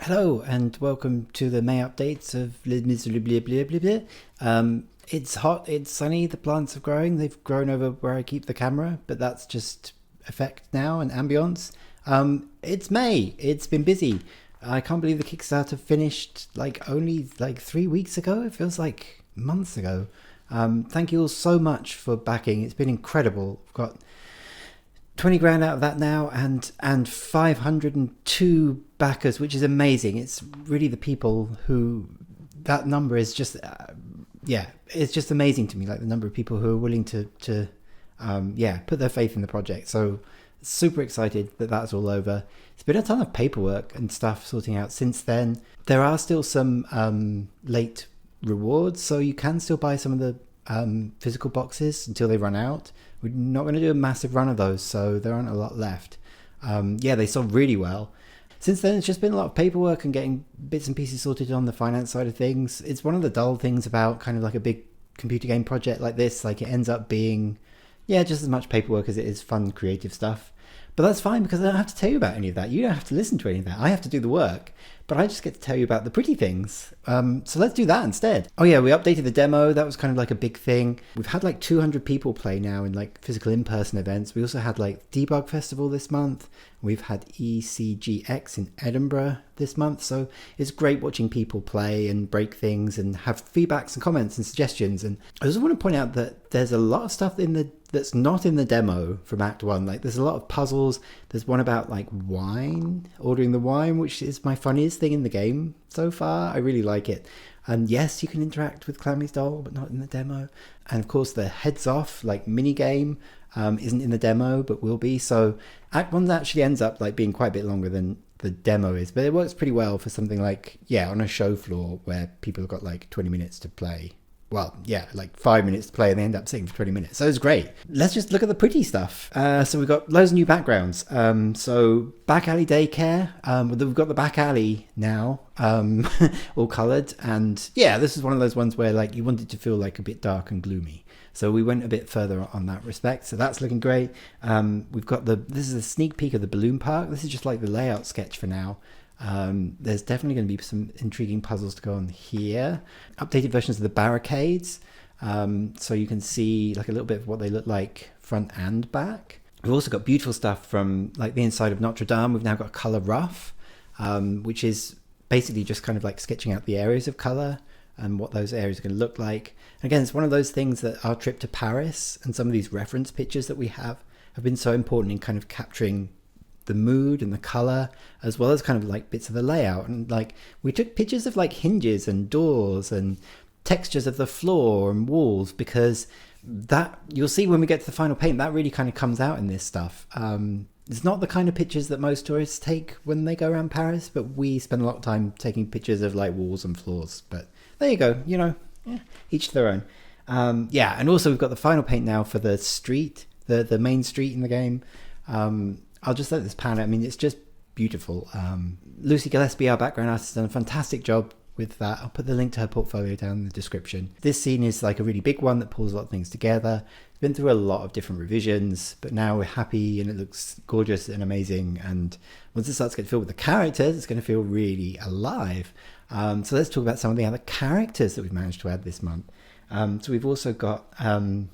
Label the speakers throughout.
Speaker 1: Hello and welcome to the May updates of it's hot, it's sunny, the plants are growing. They've grown over where I keep the camera, but that's just effect now and ambience. It's May. It's been busy. I can't believe the Kickstarter finished only 3 weeks ago. It feels like months ago. Thank you all so much for backing. It's been incredible. We've got 20 grand out of that now and 502 backers, which is amazing. It's really the people who, that number is just it's just amazing to me, like the number of people who are willing to put their faith in the project. So super excited that that's all over. It's been a ton of paperwork and stuff sorting out since then. There are still some late rewards, so you can still buy some of the physical boxes until they run out. We're not going to do a massive run of those, so there aren't a lot left. They sold really well. Since then, it's just been a lot of paperwork and getting bits and pieces sorted on the finance side of things. It's one of the dull things about kind of like a big computer game project like this. Like, it ends up being, just as much paperwork as it is fun, creative stuff. But that's fine, because I don't have to tell you about any of that. You don't have to listen to any of that. I have to do the work. But I just get to tell you about the pretty things. So let's do that instead. Oh yeah, we updated the demo. That was kind of like a big thing. We've had like 200 people play now in like physical in-person events. We also had like Debug Festival this month. We've had ECGX in Edinburgh this month. So it's great watching people play and break things and have feedbacks and comments and suggestions. And I just want to point out that there's a lot of stuff that's not in the demo from Act 1. Like, there's a lot of puzzles. There's one about like wine, ordering the wine, which is my funniest thing in the game so far. I really like it. And yes, you can interact with Clammy's doll, but not in the demo. And of course, the heads off like mini game isn't in the demo, but will be. So Act 1 actually ends up like being quite a bit longer than the demo is, but it works pretty well for something like, on a show floor where people have got like 20 minutes to play. Well, like 5 minutes to play, and they end up sitting for 20 minutes. So it's great. Let's just look at the pretty stuff. So we've got loads of new backgrounds. So Back Alley Daycare. We've got the back alley now, all coloured. And this is one of those ones where like you want it to feel like a bit dark and gloomy. So we went a bit further on that respect. So that's looking great. We've got this is a sneak peek of the balloon park. This is just like the layout sketch for now. There's definitely going to be some intriguing puzzles to go on here. Updated versions of the barricades, so you can see like a little bit of what they look like front and back. We've also got beautiful stuff from like the inside of Notre Dame. We've now got color rough, which is basically just kind of like sketching out the areas of color and what those areas are going to look like. And again, it's one of those things that our trip to Paris and some of these reference pictures that we have been so important in kind of capturing the mood and the color, as well as kind of like bits of the layout. And like we took pictures of like hinges and doors and textures of the floor and walls, because that, you'll see when we get to the final paint, that really kind of comes out in this stuff. It's not the kind of pictures that most tourists take when they go around Paris, but we spend a lot of time taking pictures of like walls and floors. But there you go, each to their own. And also we've got the final paint now for the street, the main street in the game. I'll just let this pan out. I mean, it's just beautiful. Lucy Gillespie, our background artist, has done a fantastic job with that. I'll put the link to her portfolio down in the description. This scene is like a really big one that pulls a lot of things together. It's been through a lot of different revisions, but now we're happy and it looks gorgeous and amazing. And once it starts to get filled with the characters, it's going to feel really alive. So let's talk about some of the other characters that we've managed to add this month. So we've also got the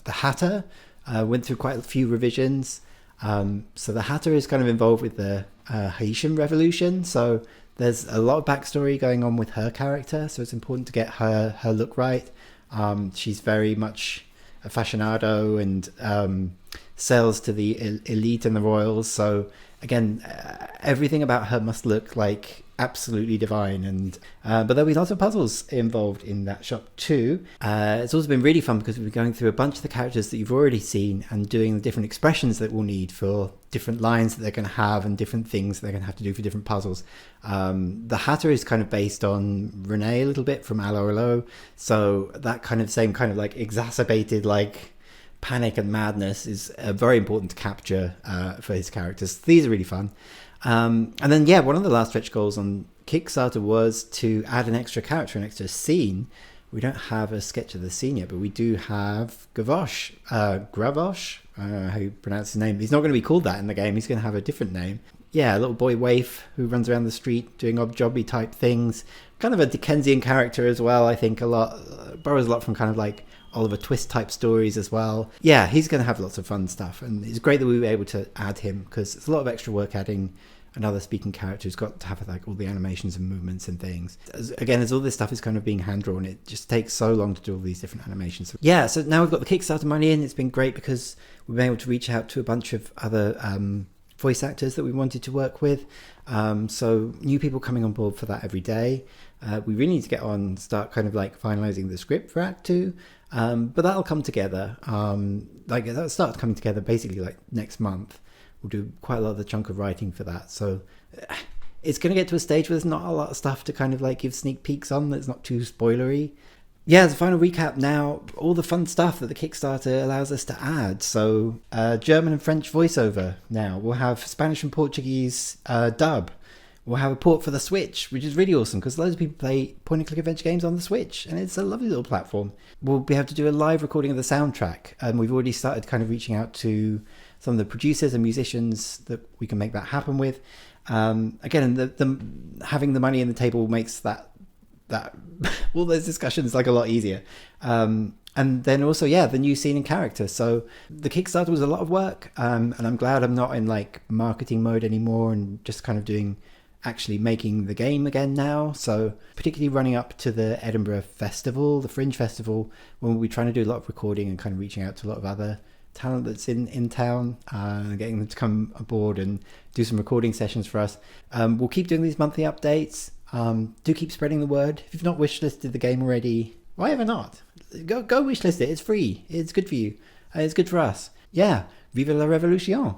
Speaker 1: Hatter. Went through quite a few revisions. So the Hatter is kind of involved with the Haitian Revolution, so there's a lot of backstory going on with her character, so it's important to get her look right. She's very much a fashionado and sells to the elite and the royals, so again, everything about her must look like absolutely divine. And but there'll be lots of puzzles involved in that shop too. It's also been really fun because we've been going through a bunch of the characters that you've already seen and doing the different expressions that we'll need for different lines that they're going to have and different things that they're going to have to do for different puzzles. The Hatter is kind of based on Renee a little bit from Allo Allo, so that kind of same kind of like exacerbated like panic and madness is very important to capture for his characters. These are really fun. And then one of the last stretch goals on Kickstarter was to add an extra character, an extra scene. We don't have a sketch of the scene yet, but we do have Gravosh. I don't know how you pronounce his name. He's not going to be called that in the game. He's going to have a different name. Yeah, a little boy waif who runs around the street doing odd jobby type things. Kind of a Dickensian character as well, I think. Borrows a lot from kind of like Oliver Twist type stories as well. Yeah, he's going to have lots of fun stuff, and it's great that we were able to add him, because it's a lot of extra work adding another speaking character who's got to have like all the animations and movements and things. As all this stuff is kind of being hand drawn, it just takes so long to do all these different animations. Yeah, so now we've got the Kickstarter money in. It's been great because we've been able to reach out to a bunch of other voice actors that we wanted to work with. So new people coming on board for that every day. We really need to get on, start kind of like finalizing the script for Act 2. But that'll come together. That'll start coming together basically like next month. We'll do quite a lot of the chunk of writing for that. So it's going to get to a stage where there's not a lot of stuff to kind of like give sneak peeks on that's not too spoilery. Yeah, as a final recap now, all the fun stuff that the Kickstarter allows us to add. So German and French voiceover now. We'll have Spanish and Portuguese dub. We'll have a port for the Switch, which is really awesome because loads of people play point-and-click adventure games on the Switch, and it's a lovely little platform. We'll be able to do a live recording of the soundtrack, and we've already started kind of reaching out to some of the producers and musicians that we can make that happen with. Again, having the money in the table makes that all those discussions like a lot easier. And then also, the new scene and character. So the Kickstarter was a lot of work, and I'm glad I'm not in like marketing mode anymore and just kind of actually making the game again now. So particularly running up to the Edinburgh Festival, the Fringe Festival, when we'll be trying to do a lot of recording and kind of reaching out to a lot of other talent that's in town, getting them to come aboard and do some recording sessions for us. We'll keep doing these monthly updates. Do keep spreading the word. If you've not wishlisted the game already, why ever not? Go wishlist it. It's free. It's good for you. It's good for us. Yeah. Vive la revolution.